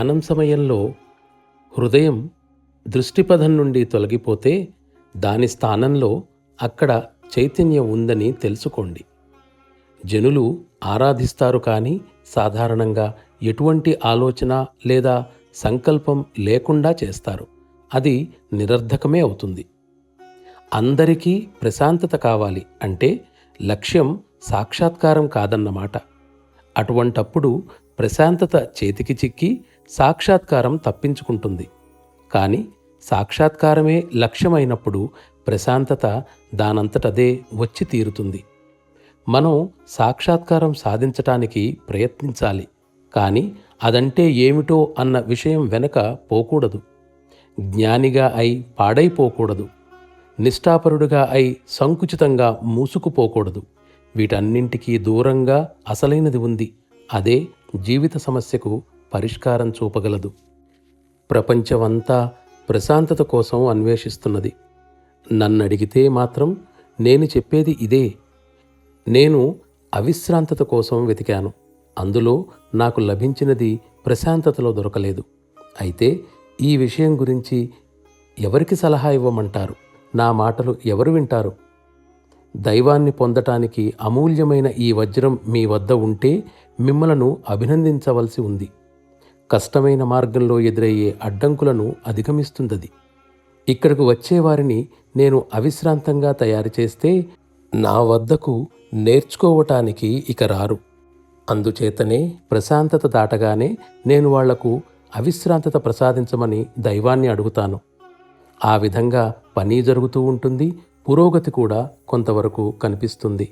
ధ్యానం సమయంలో హృదయం దృష్టిపథం నుండి తొలగిపోతే దాని స్థానంలో అక్కడ చైతన్యం ఉందని తెలుసుకోండి. జనులు ఆరాధిస్తారు, కానీ సాధారణంగా ఎటువంటి ఆలోచన లేదా సంకల్పం లేకుండా చేస్తారు. అది నిరర్ధకమే అవుతుంది. అందరికీ ప్రశాంతత కావాలి అంటే లక్ష్యం సాక్షాత్కారం కాదన్నమాట. అటువంటప్పుడు ప్రశాంతత చేతికి చిక్కి సాక్షాత్కారం తప్పించుకుంటుంది. కానీ సాక్షాత్కారమే లక్ష్యమైనప్పుడు ప్రశాంతత దానంతటదే వచ్చి తీరుతుంది. మనం సాక్షాత్కారం సాధించటానికి ప్రయత్నించాలి, కానీ అదంటే ఏమిటో అన్న విషయం వెనక పోకూడదు. జ్ఞానిగా అయి పాడైపోకూడదు. నిష్ఠాపరుడుగా అయి సంకుచితంగా మూసుకుపోకూడదు. వీటన్నింటికీ దూరంగా అసలైనది ఉంది. అదే జీవిత సమస్యకు పరిష్కారం చూపగలదు. ప్రపంచమంతా ప్రశాంతత కోసం అన్వేషిస్తున్నది. నన్నడిగితే మాత్రం నేను చెప్పేది ఇదే. నేను అవిశ్రాంతత కోసం వెతికాను. అందులో నాకు లభించినది ప్రశాంతతలో దొరకలేదు. అయితే ఈ విషయం గురించి ఎవరికి సలహా ఇవ్వమంటారు? నా మాటలు ఎవరు వింటారు? దైవాన్ని పొందటానికి అమూల్యమైన ఈ వజ్రం మీ వద్ద ఉంటే మిమ్మలను అభినందించవలసి ఉంది. కష్టమైన మార్గంలో ఎదురయ్యే అడ్డంకులను అధిగమిస్తుందది. ఇక్కడకు వచ్చేవారిని నేను అవిశ్రాంతంగా తయారు చేస్తే నా వద్దకు నేర్చుకోవటానికి ఇక రారు. అందుచేతనే ప్రశాంతత దాటగానే నేను వాళ్లకు అవిశ్రాంతత ప్రసాదించమని దైవాన్ని అడుగుతాను. ఆ విధంగా పని జరుగుతూ ఉంటుంది. పురోగతి కూడా కొంతవరకు కనిపిస్తుంది.